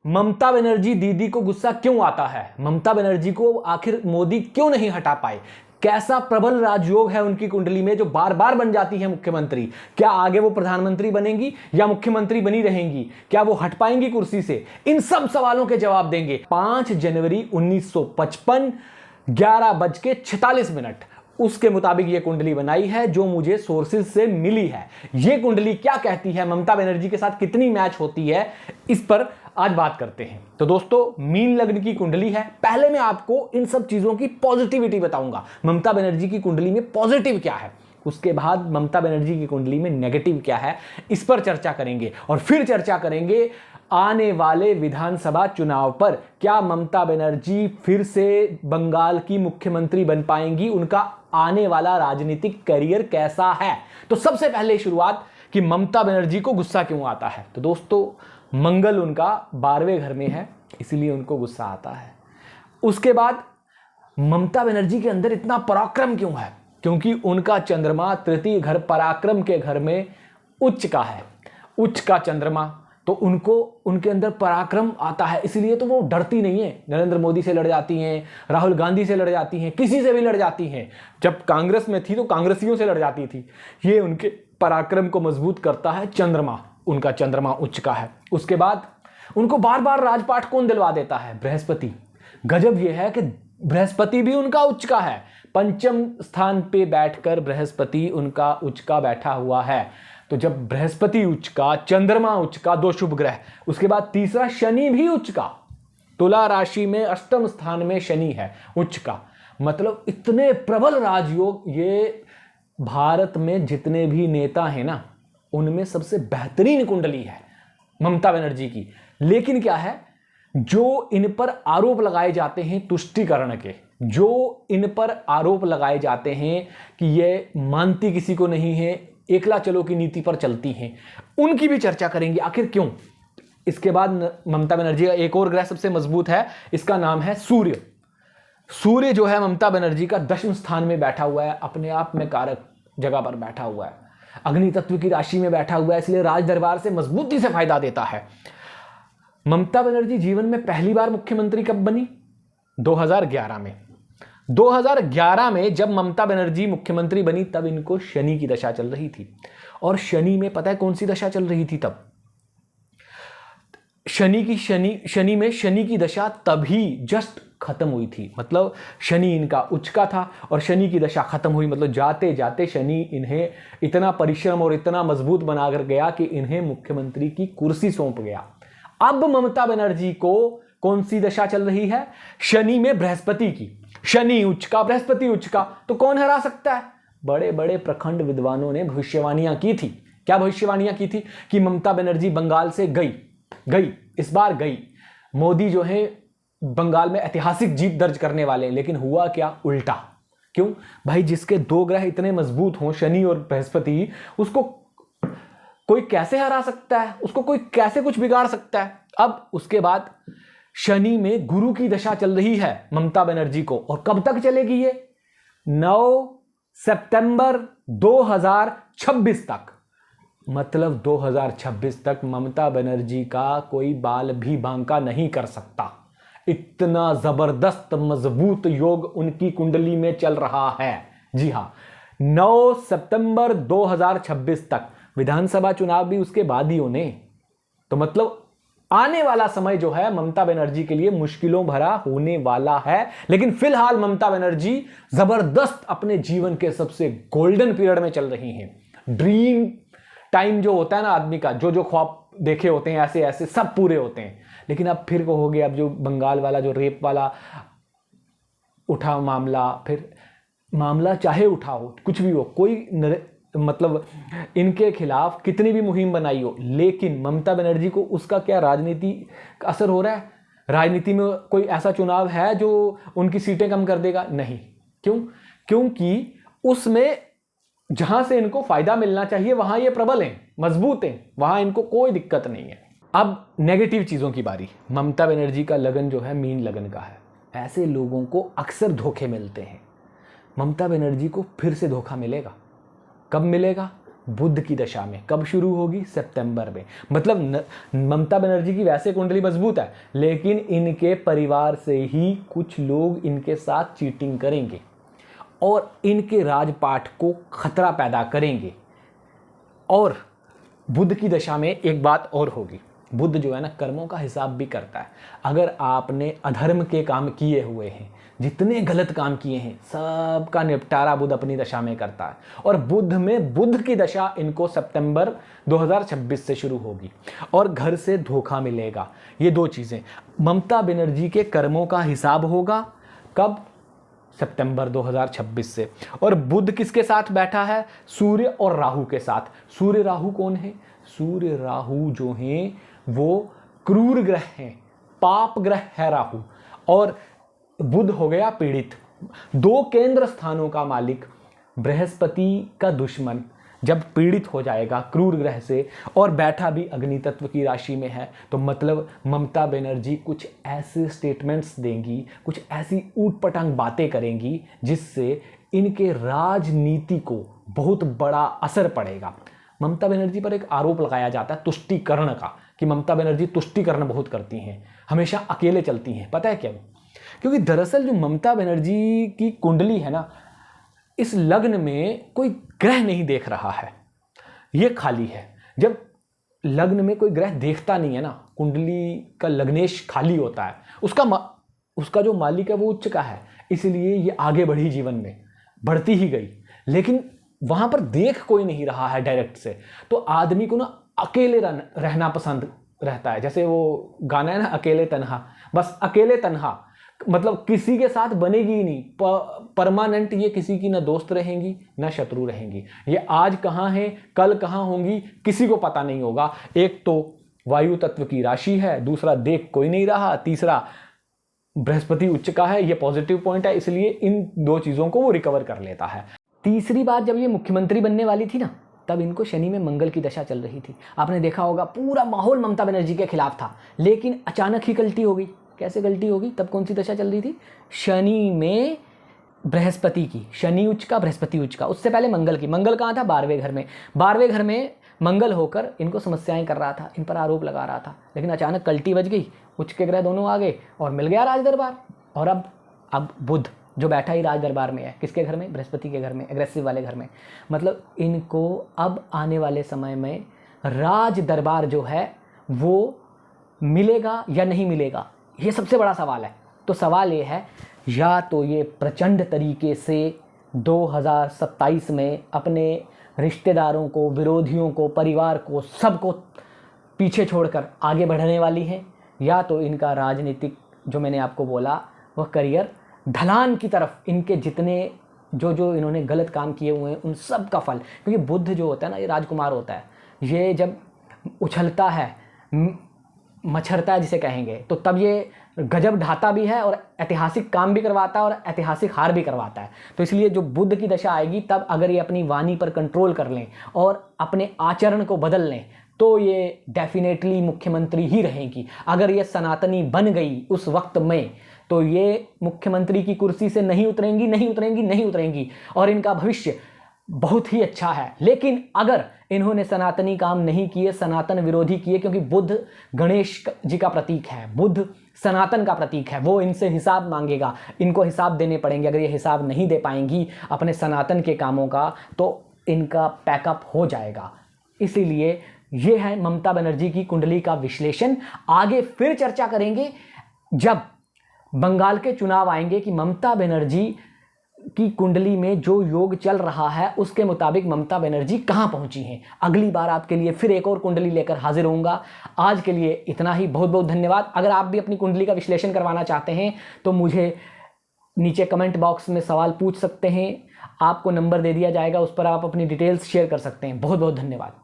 ममता बनर्जी दीदी को गुस्सा क्यों आता है? ममता बनर्जी को आखिर मोदी क्यों नहीं हटा पाए? कैसा प्रबल राजयोग है उनकी कुंडली में जो बार बार बन जाती है मुख्यमंत्री? क्या आगे वो प्रधानमंत्री बनेंगी या मुख्यमंत्री बनी रहेंगी? क्या वो हट पाएंगी कुर्सी से? इन सब सवालों के जवाब देंगे 5 जनवरी 1955 11:46 उसके मुताबिक ये कुंडली बनाई है जो मुझे सोर्सेज से मिली है। ये कुंडली क्या कहती है, ममता बनर्जी के साथ कितनी मैच होती है, इस पर आज बात करते हैं। तो दोस्तों, मीन लग्न की कुंडली है। पहले मैं आपको इन सब चीजों की पॉजिटिविटी बताऊंगा। ममता बनर्जी की कुंडली में पॉजिटिव क्या है, उसके बाद ममता बनर्जी की कुंडली में नेगेटिव क्या है, इस पर चर्चा करेंगे। और फिर चर्चा करेंगे आने वाले विधानसभा चुनाव पर। क्या ममता बनर्जी फिर से बंगाल की मुख्यमंत्री बन पाएंगी? उनका आने वाला राजनीतिक करियर कैसा है? तो सबसे पहले शुरुआत कि ममता बनर्जी को गुस्सा क्यों आता है। तो दोस्तों, मंगल उनका 12वें घर में है, इसलिए उनको गुस्सा आता है। उसके बाद ममता बनर्जी के अंदर इतना पराक्रम क्यों है? क्योंकि उनका चंद्रमा तृतीय घर पराक्रम के घर में उच्च का है। उच्च का चंद्रमा, तो उनको उनके अंदर पराक्रम आता है, इसलिए तो वो डरती नहीं है। नरेंद्र मोदी से लड़ जाती हैं, राहुल गांधी से लड़ जाती हैं, किसी से भी लड़ जाती हैं। जब कांग्रेस में थी तो कांग्रेसियों से लड़ जाती थी। ये उनके पराक्रम को मजबूत करता है चंद्रमा। उनका चंद्रमा उच्च का है। उसके बाद उनको बार बार राजपाट कौन दिलवा देता है? बृहस्पति। गजब यह है कि बृहस्पति भी उनका उच्च का है। पंचम स्थान पे बैठकर बृहस्पति उनका उच्च का बैठा हुआ है। तो जब बृहस्पति उच्च का, चंद्रमा उच्च का, 2 शुभ ग्रह। उसके बाद तीसरा शनि भी उच्च का। तुला राशि में अष्टम स्थान में शनि है उच्च का। मतलब इतने प्रबल राजयोग। ये भारत में जितने भी नेता हैं ना, उनमें सबसे बेहतरीन कुंडली है ममता बनर्जी की। लेकिन क्या है, जो इन पर आरोप लगाए जाते हैं तुष्टीकरण के, जो इन पर आरोप लगाए जाते हैं कि ये मानती किसी को नहीं है, एकला चलो की नीति पर चलती हैं, उनकी भी चर्चा करेंगे आखिर क्यों। इसके बाद ममता बनर्जी का एक और ग्रह सबसे मजबूत है, इसका नाम है सूर्य। सूर्य जो है ममता बनर्जी का 10वें स्थान में बैठा हुआ है, अपने आप में कारक जगह पर बैठा हुआ है, अग्नि तत्व की राशि में बैठा हुआ है, इसलिए राज दरबार से मजबूती से फायदा देता है। ममता बनर्जी जीवन में पहली बार मुख्यमंत्री कब बनी? 2011 में। 2011 में जब ममता बनर्जी मुख्यमंत्री बनी तब इनको शनि की दशा चल रही थी। और शनि में पता है कौन सी दशा चल रही थी तब? शनि में शनि की दशा तभी जस्ट खत्म हुई थी। मतलब शनि इनका उच्च का था और शनि की दशा खत्म हुई। मतलब जाते जाते शनि इन्हें इतना परिश्रम और इतना मजबूत बनाकर गया कि इन्हें मुख्यमंत्री की कुर्सी सौंप गया। अब ममता बनर्जी को कौन सी दशा चल रही है? शनि में बृहस्पति की। शनि उच्च का, बृहस्पति उच्च का, तो कौन हरा सकता है? बड़े बड़े प्रखंड विद्वानों ने भविष्यवाणियां की थी। क्या भविष्यवाणियां की थी? कि ममता बनर्जी बंगाल से गई, इस बार गई। मोदी जो है बंगाल में ऐतिहासिक जीत दर्ज करने वाले हैं। लेकिन हुआ क्या? उल्टा। क्यों भाई? जिसके 2 ग्रह इतने मजबूत हों, शनि और बृहस्पति, उसको कोई कैसे हरा सकता है? उसको कोई कैसे कुछ बिगाड़ सकता है? अब उसके बाद शनि में गुरु की दशा चल रही है ममता बनर्जी को। और कब तक चलेगी ये? 9 सितंबर 2026 तक। मतलब 2026 तक ममता बनर्जी का कोई बाल भी बांका नहीं कर सकता। इतना जबरदस्त मजबूत योग उनकी कुंडली में चल रहा है। जी हां, 9 सितंबर 2026 तक। विधानसभा चुनाव भी उसके बाद ही होने। तो मतलब आने वाला समय जो है ममता बनर्जी के लिए मुश्किलों भरा होने वाला है। लेकिन फिलहाल ममता बनर्जी जबरदस्त अपने जीवन के सबसे गोल्डन पीरियड में चल रही हैं। ड्रीम टाइम जो होता है ना आदमी का, जो ख्वाब देखे होते हैं ऐसे ऐसे सब पूरे होते हैं। लेकिन अब फिर कहोगे, अब जो बंगाल वाला जो रेप वाला उठा मामला, फिर मामला चाहे उठाओ, कुछ भी हो, कोई मतलब इनके खिलाफ कितनी भी मुहिम बनाई हो, लेकिन ममता बनर्जी को उसका क्या राजनीति का असर हो रहा है? राजनीति में कोई ऐसा चुनाव है जो उनकी सीटें कम कर देगा? नहीं। क्यों? क्योंकि उसमें जहां से इनको फायदा मिलना चाहिए वहां ये प्रबल हैं, मजबूत हैं, वहां इनको कोई दिक्कत नहीं है। अब नेगेटिव चीजों की बारी। ममता बनर्जी का लगन जो है मीन लगन का है। ऐसे लोगों को अक्सर धोखे मिलते हैं। ममता बनर्जी को फिर से धोखा मिलेगा। कब मिलेगा? बुध की दशा में। कब शुरू होगी? सितंबर में। मतलब ममता बनर्जी की वैसे कुंडली मजबूत है, लेकिन इनके परिवार से ही कुछ लोग इनके साथ चीटिंग करेंगे और इनके राजपाट को खतरा पैदा करेंगे। और बुध की दशा में एक बात और होगी, बुध जो है ना कर्मों का हिसाब भी करता है। अगर आपने अधर्म के काम किए हुए हैं, जितने गलत काम किए हैं, सबका निपटारा बुध अपनी दशा में करता है। और बुध की दशा इनको सितंबर 2026 से शुरू होगी और घर से धोखा मिलेगा। ये दो चीज़ें, ममता बनर्जी के कर्मों का हिसाब होगा। कब? सितंबर 2026 से। और बुध किसके साथ बैठा है? सूर्य और राहु के साथ। सूर्य राहु कौन है? सूर्य राहु जो हैं वो क्रूर ग्रह हैं, पाप ग्रह है राहु। और बुध हो गया पीड़ित। दो केंद्र स्थानों का मालिक, बृहस्पति का दुश्मन जब पीड़ित हो जाएगा क्रूर ग्रह से और बैठा भी अग्नि तत्व की राशि में है, तो मतलब ममता बनर्जी कुछ ऐसे स्टेटमेंट्स देंगी, कुछ ऐसी ऊटपटांग बातें करेंगी जिससे इनके राजनीति को बहुत बड़ा असर पड़ेगा। ममता बनर्जी पर एक आरोप लगाया जाता है तुष्टीकरण का, कि ममता बनर्जी तुष्टीकरण बहुत करती हैं, हमेशा अकेले चलती हैं। पता है क्यों? क्योंकि दरअसल जो ममता बनर्जी की कुंडली है ना, इस लग्न में कोई ग्रह नहीं देख रहा है, ये खाली है। जब लग्न में कोई ग्रह देखता नहीं है ना, कुंडली का लग्नेश खाली होता है, उसका जो मालिक है वो उच्च का है, इसलिए ये आगे बढ़ी, जीवन में बढ़ती ही गई। लेकिन वहां पर देख कोई नहीं रहा है डायरेक्ट से, तो आदमी को ना अकेले रहना पसंद रहता है। जैसे वो गाना है ना, अकेले तन्हा, बस अकेले तन्हा, मतलब किसी के साथ बनेगी ही नहीं, परमानेंट ये किसी की ना दोस्त रहेंगी ना शत्रु रहेंगी। ये आज कहाँ हैं, कल कहाँ होंगी, किसी को पता नहीं होगा। एक तो वायु तत्व की राशि है, दूसरा देख कोई नहीं रहा, तीसरा बृहस्पति उच्च का है, ये पॉजिटिव पॉइंट है, इसलिए इन दो चीज़ों को वो रिकवर कर लेता है। तीसरी बात, जब ये मुख्यमंत्री बनने वाली थी ना, तब इनको शनि में मंगल की दशा चल रही थी। आपने देखा होगा पूरा माहौल ममता बनर्जी के खिलाफ था, लेकिन अचानक ही गलती हो गई। कैसे गलती होगी? तब कौन सी दशा चल रही थी? शनि में बृहस्पति की, शनि उच्च का बृहस्पति उच्च का। उससे पहले मंगल की। मंगल कहाँ था? 12वें घर में। 12वें घर में मंगल होकर इनको समस्याएं कर रहा था, इन पर आरोप लगा रहा था, लेकिन अचानक कल्टी बज गई, उच्च के ग्रह दोनों आ गए और मिल गया राज दरबार। और अब बुध जो बैठा ही राज दरबार में है, किसके घर में? बृहस्पति के घर में, एग्रेसिव वाले घर में। मतलब इनको अब आने वाले समय में राज दरबार जो है वो मिलेगा या नहीं मिलेगा, ये सबसे बड़ा सवाल है। तो सवाल ये है, या तो ये प्रचंड तरीके से 2027 में अपने रिश्तेदारों को, विरोधियों को, परिवार को, सबको पीछे छोड़कर आगे बढ़ने वाली हैं, या तो इनका राजनीतिक जो मैंने आपको बोला वह करियर ढलान की तरफ, इनके जितने जो इन्होंने गलत काम किए हुए हैं उन सब का फल। क्योंकि बुध जो होता है ना, ये राजकुमार होता है, ये जब उछलता है, मच्छरता है जिसे कहेंगे, तो तब ये गजब ढाता भी है और ऐतिहासिक काम भी करवाता है और ऐतिहासिक हार भी करवाता है। तो इसलिए जो बुध की दशा आएगी, तब अगर ये अपनी वाणी पर कंट्रोल कर लें और अपने आचरण को बदल लें, तो ये डेफिनेटली मुख्यमंत्री ही रहेंगी। अगर ये सनातनी बन गई उस वक्त में, तो ये मुख्यमंत्री की कुर्सी से नहीं उतरेंगी और इनका भविष्य बहुत ही अच्छा है। लेकिन अगर इन्होंने सनातनी काम नहीं किए, सनातन विरोधी किए, क्योंकि बुध गणेश जी का प्रतीक है, बुध सनातन का प्रतीक है, वो इनसे हिसाब मांगेगा, इनको हिसाब देने पड़ेंगे। अगर ये हिसाब नहीं दे पाएंगी अपने सनातन के कामों का, तो इनका पैकअप हो जाएगा। इसीलिए ये है ममता बनर्जी की कुंडली का विश्लेषण। आगे फिर चर्चा करेंगे जब बंगाल के चुनाव आएंगे कि ममता बनर्जी की कुंडली में जो योग चल रहा है उसके मुताबिक ममता बनर्जी कहां पहुंची हैं। अगली बार आपके लिए फिर एक और कुंडली लेकर हाजिर होऊंगा। आज के लिए इतना ही, बहुत बहुत धन्यवाद। अगर आप भी अपनी कुंडली का विश्लेषण करवाना चाहते हैं तो मुझे नीचे कमेंट बॉक्स में सवाल पूछ सकते हैं, आपको नंबर दे दिया जाएगा, उस पर आप अपनी डिटेल्स शेयर कर सकते हैं। बहुत बहुत धन्यवाद।